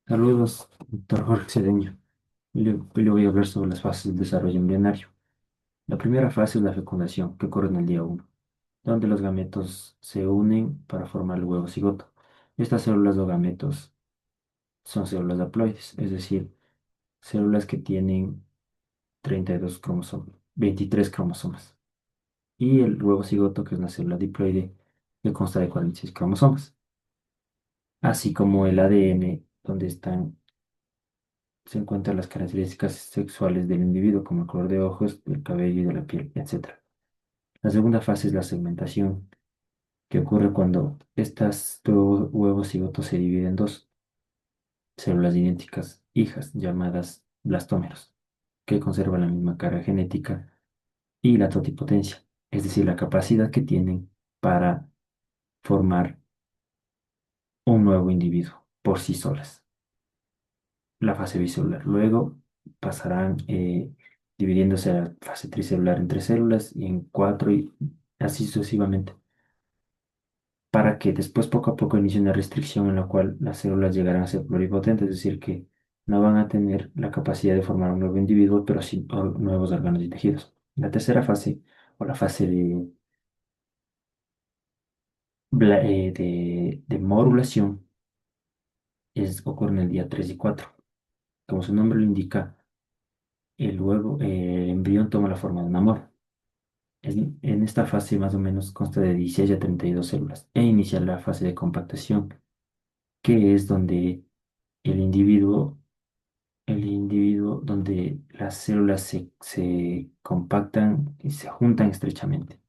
Saludos, doctor Jorge Cedeño. Hoy le voy a hablar sobre las fases del desarrollo embrionario. La primera fase es la fecundación, que ocurre en el día uno, donde los gametos se unen para formar el huevo cigoto. Estas células o gametos son células haploides, es decir, células que tienen 32 cromosomas, 23 cromosomas. Y el huevo cigoto, que es una célula diploide, que consta de 46 cromosomas, así como el ADN, donde se encuentran las características sexuales del individuo, como el color de ojos, del cabello y de la piel, etc. La segunda fase es la segmentación, que ocurre cuando estas dos huevos cigotos se dividen en dos células idénticas, hijas, llamadas blastómeros, que conservan la misma carga genética y la totipotencia, es decir, la capacidad que tienen para formar un nuevo individuo por sí solas. La fase bicelular. Luego pasarán dividiéndose la fase tricelular en tres células y en cuatro y así sucesivamente, para que después poco a poco inicie una restricción en la cual las células llegarán a ser pluripotentes, es decir, que no van a tener la capacidad de formar un nuevo individuo, pero sí nuevos órganos y tejidos. La tercera fase, o la fase de morulación, ocurre en el día 3 y 4. Como su nombre lo indica, el embrión toma la forma de una mora. En esta fase más o menos consta de 16 a 32 células e inicia la fase de compactación, que es donde el individuo, el individuo donde las células se compactan y se juntan estrechamente.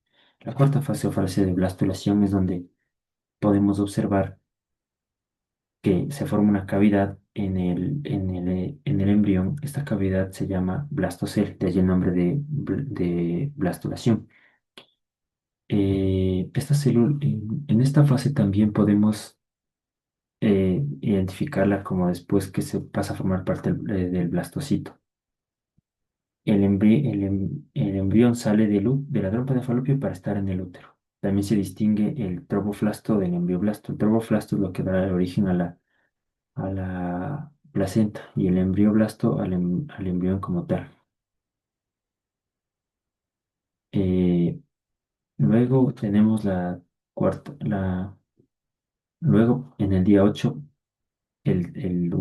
La cuarta fase o fase de blastulación es donde podemos observar que se forma una cavidad en el embrión. Esta cavidad se llama blastocele, de allí el nombre de blastulación. Esta célula, en esta fase también podemos identificarla como después que se pasa a formar parte del blastocito. El embrión sale de la trompa de falopio para estar en el útero. También se distingue el tromboflasto del embrioblasto. El tromboflasto es lo que da origen a la placenta y el embrioblasto al embrión como tal. Eh, Luego tenemos la cuarta, luego en el día 8 el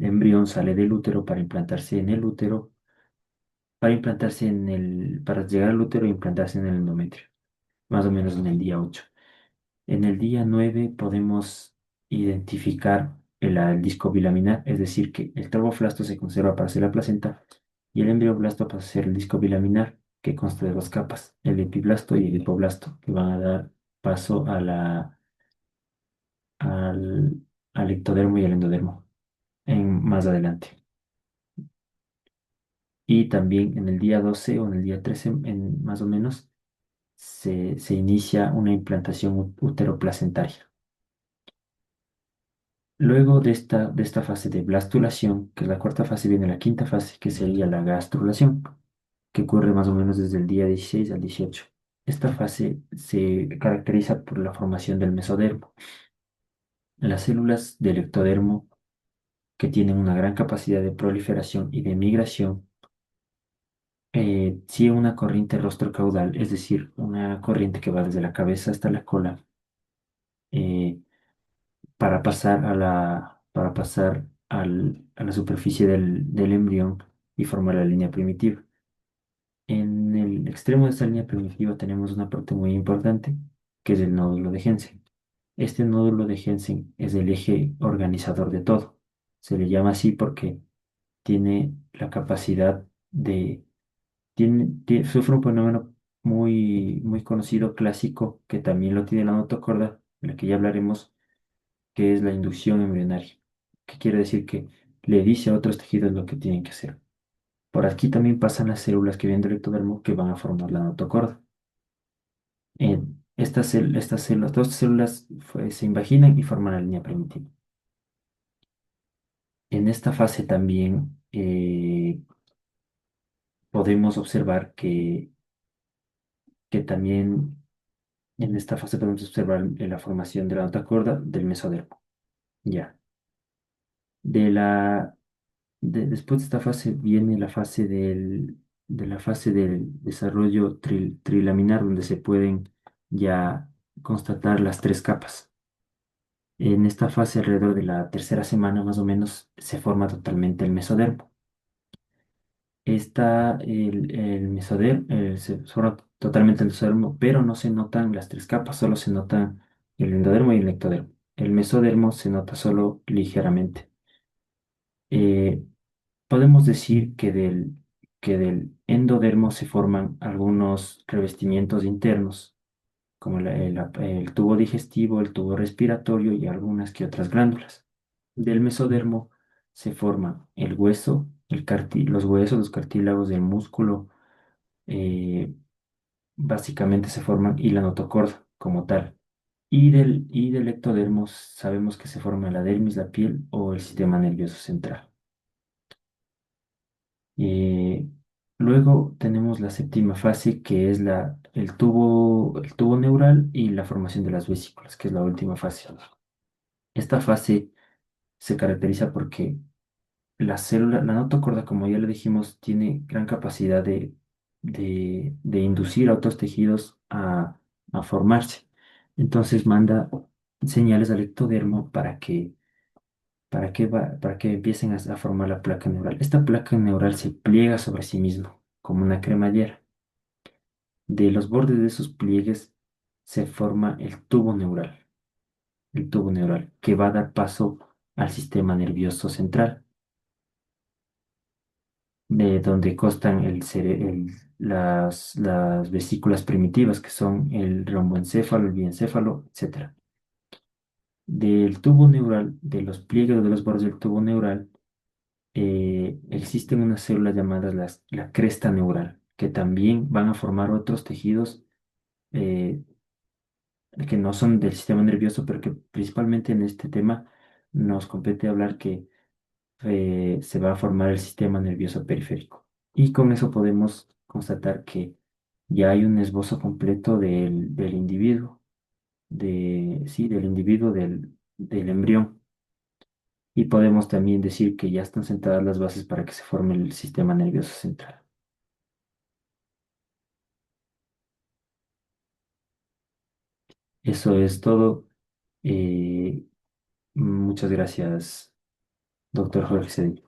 embrión sale del útero para implantarse en el útero, para llegar al útero e implantarse en el endometrio, más o menos en el día 8. En el día 9 podemos identificar el disco bilaminar, es decir, que el tromboflasto se conserva para hacer la placenta y el embrioblasto para hacer el disco bilaminar, que consta de dos capas, el epiblasto y el hipoblasto, que van a dar paso al, al ectodermo y al endodermo más adelante. Y también en el día 12 o en el día 13, más o menos, se inicia una implantación uteroplacentaria. Luego de esta fase de blastulación, que es la cuarta fase, viene la quinta fase, que sería la gastrulación, que ocurre más o menos desde el día 16 al 18. Esta fase se caracteriza por la formación del mesodermo. Las células del ectodermo, que tienen una gran capacidad de proliferación y de migración, sigue una corriente rostrocaudal, es decir, una corriente que va desde la cabeza hasta la cola, eh, para pasar a la superficie del embrión y formar la línea primitiva. En el extremo de esta línea primitiva tenemos una parte muy importante, que es el nódulo de Hensen. Este nódulo de Hensen es el eje organizador de todo. Se le llama así porque tiene la capacidad sufre un fenómeno muy, muy conocido, clásico, que también lo tiene la notocorda, de la que ya hablaremos, que es la inducción embrionaria, que quiere decir que le dice a otros tejidos lo que tienen que hacer. Por aquí también pasan las células que vienen del ectodermo que van a formar la notocorda. Estas células, dos células se invaginan y forman la línea primitiva. En esta fase también podemos observar que también en esta fase podemos observar la formación de la notocorda del mesodermo. Ya. De la, después de esta fase viene la fase de la fase del desarrollo trilaminar, donde se pueden ya constatar las tres capas. En esta fase, alrededor de la tercera semana más o menos, se forma totalmente el mesodermo. El mesodermo, se forma totalmente el mesodermo, pero no se notan las tres capas, solo se notan el endodermo y el ectodermo. El mesodermo se nota solo ligeramente. Eh, Podemos decir que del endodermo se forman algunos revestimientos internos, como el tubo digestivo, el tubo respiratorio y algunas que otras glándulas. Del mesodermo se forma el hueso, los huesos, los cartílagos del músculo, eh, básicamente se forman y la notocorda como tal. Y del ectodermo sabemos que se forma la dermis, la piel o el sistema nervioso central. Eh, Luego tenemos la séptima fase, que es el tubo neural y la formación de las vesículas, que es la última fase. Esta fase se caracteriza porque la notocorda, como ya le dijimos, tiene gran capacidad de inducir a otros tejidos a formarse. Entonces manda señales al ectodermo para que empiecen a formar la placa neural. Esta placa neural se pliega sobre sí mismo, como una cremallera. De los bordes de esos pliegues se forma el tubo neural, que va a dar paso al sistema nervioso central, de donde constan las vesículas primitivas, que son el romboencéfalo, el diencéfalo, etcétera. Del tubo neural, de los pliegues de los bordes del tubo neural, existen unas células llamadas la cresta neural, que también van a formar otros tejidos eh, que no son del sistema nervioso, pero que principalmente en este tema nos compete hablar que se va a formar el sistema nervioso periférico. Y con eso podemos constatar que ya hay un esbozo completo del individuo, sí, del individuo del embrión. Y podemos también decir que ya están sentadas las bases para que se forme el sistema nervioso central. Eso es todo. Eh, Muchas gracias, doctor Jorge Cedillo.